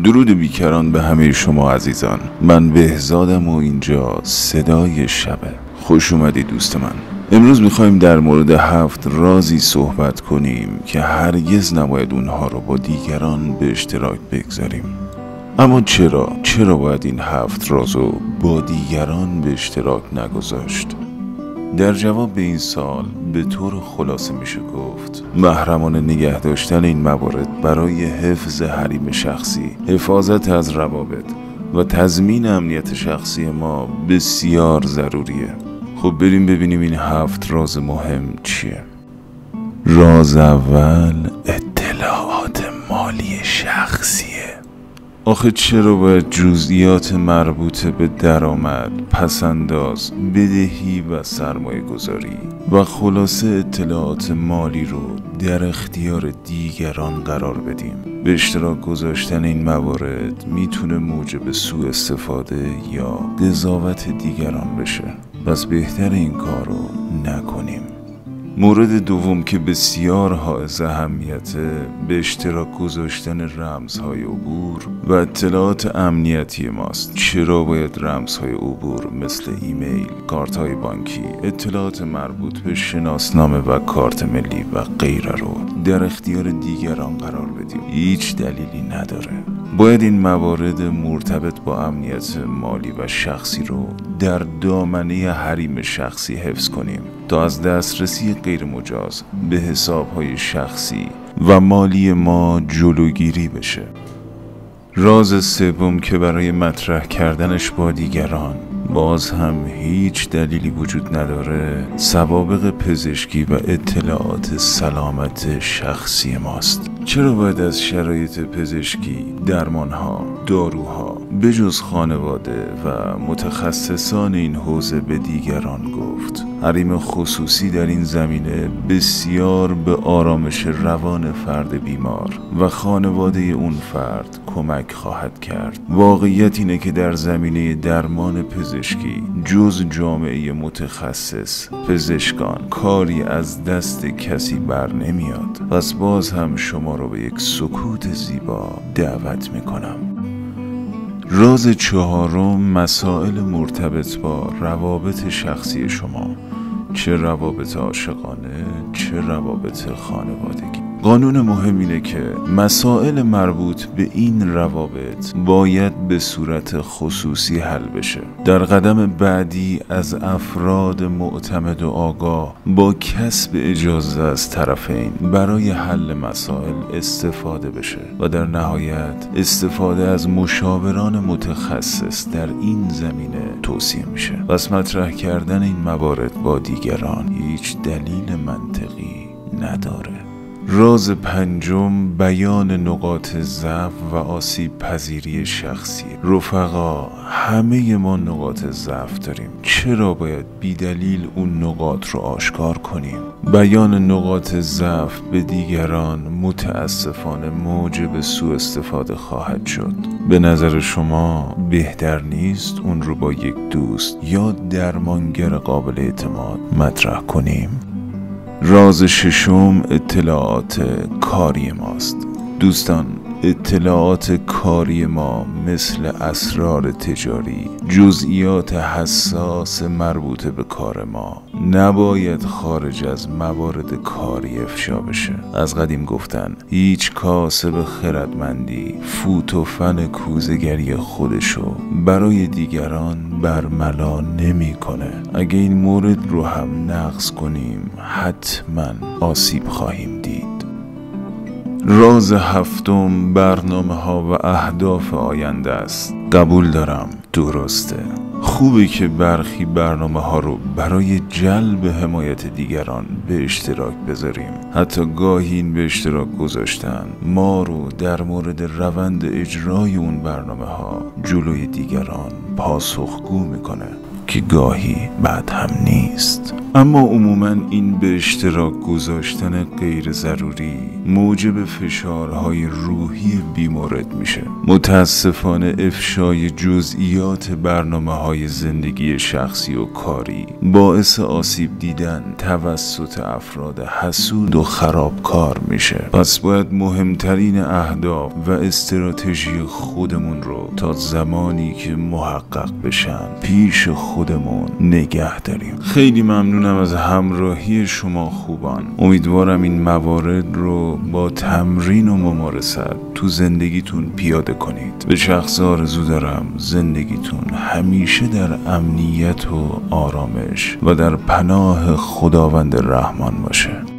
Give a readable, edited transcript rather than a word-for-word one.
درود بیکران به همه شما عزیزان. من بهزادم و اینجا صدای شبه. خوش اومدی دوست من. امروز میخوایم در مورد 7 رازی صحبت کنیم که هرگز نباید اونها رو با دیگران به اشتراک بگذاریم. اما چرا باید این 7 رازو با دیگران به اشتراک نگذاشت؟ در جواب به این سوال به طور خلاصه میشه گفت محرمانه نگه داشتن این موارد برای حفظ حریم شخصی، حفاظت از روابط و تضمین امنیت شخصی ما بسیار ضروریه. خب بریم ببینیم این 7 راز مهم چیه. راز اول اطلاعات مالی شخصیه. آخه چرا باید جزئیات مربوط به درآمد، پسنداز، بدهی و سرمایه گذاری و خلاصه اطلاعات مالی رو در اختیار دیگران قرار بدیم؟ به اشتراک گذاشتن این موارد میتونه موجب سوء استفاده یا قضاوت دیگران بشه. پس بهتر این کار رو نکنیم. مورد دوم که بسیار حائز اهمیته، به اشتراک گذاشتن رمزهای عبور و اطلاعات امنیتی ماست. چرا باید رمزهای عبور مثل ایمیل، کارت‌های بانکی، اطلاعات مربوط به شناسنامه و کارت ملی و غیره رو در اختیار دیگران قرار بدیم؟ هیچ دلیلی نداره. باید این موارد مرتبط با امنیت مالی و شخصی رو در دامنه حریم شخصی حفظ کنیم تا از دسترسی غیر مجاز به حسابهای شخصی و مالی ما جلوگیری بشه. راز سوم که برای مطرح کردنش با دیگران باز هم هیچ دلیلی وجود نداره، سوابق پزشکی و اطلاعات سلامت شخصی ماست. چرا باید از شرایط پزشکی، درمانها، داروها بجز خانواده و متخصصان این حوزه به دیگران گفت؟ حریم خصوصی در این زمینه بسیار به آرامش روان فرد بیمار و خانواده اون فرد کمک خواهد کرد. واقعیت اینه که در زمینه درمان پزشکی جز جامعه متخصص پزشکان کاری از دست کسی بر نمیاد. پس باز هم شما رو به یک سکوت زیبا دعوت میکنم. راز چهارم مسائل مرتبط با روابط شخصی شما، چه روابط عاشقانه چه روابط خانوادگی. قانون مهم اینه که مسائل مربوط به این روابط باید به صورت خصوصی حل بشه. در قدم بعدی از افراد معتمد و آگاه با کسب اجازه از طرفین برای حل مسائل استفاده بشه و در نهایت استفاده از مشاوران متخصص در این زمینه توصیه میشه. پس مطرح کردن این موارد با دیگران هیچ دلیل منطقی نداره. راز پنجم بیان نقاط ضعف و آسیب پذیری شخصی. رفقا، همه ما نقاط ضعف داریم. چرا باید بی دلیل اون نقاط رو آشکار کنیم؟ بیان نقاط ضعف به دیگران متاسفانه موجب سوء استفاده خواهد شد. به نظر شما بهتر نیست اون رو با یک دوست یا درمانگر قابل اعتماد مطرح کنیم؟ راز ششم اطلاعات کاری ماست. دوستان، اطلاعات کاری ما مثل اسرار تجاری، جزئیات حساس مربوط به کار ما نباید خارج از موارد کاری افشا بشه. از قدیم گفتن هیچ کاسب خردمندی فوت و فن کوزه‌گری خودشو برای دیگران برملا نمی‌کنه. اگه این مورد رو هم نقض کنیم حتما آسیب خواهیم دید. راز هفتم برنامه ها و اهداف آینده است. قبول دارم، درسته. خوبه که برخی برنامه ها رو برای جلب حمایت دیگران به اشتراک بذاریم. حتی گاهی این به اشتراک گذاشتن ما رو در مورد روند اجرای اون برنامه ها جلوی دیگران پاسخگو میکنه که گاهی بد هم نیست. اما عموما این به اشتراک گذاشتن غیر ضروری موجب فشارهای روحی بیمورد میشه. متاسفانه افشای جزئیات برنامه‌های زندگی شخصی و کاری باعث آسیب دیدن توسط افراد حسود و خرابکار میشه. پس باید مهمترین اهداف و استراتژی خودمون رو تا زمانی که محقق بشن پیش خودمون نگه داریم. خیلی ممنونم از همراهی شما خوبان. امیدوارم این موارد رو با تمرین و ممارست تو زندگیتون پیاده کنید. به شخص آرزو دارم زندگیتون همیشه در امنیت و آرامش و در پناه خداوند رحمان باشه.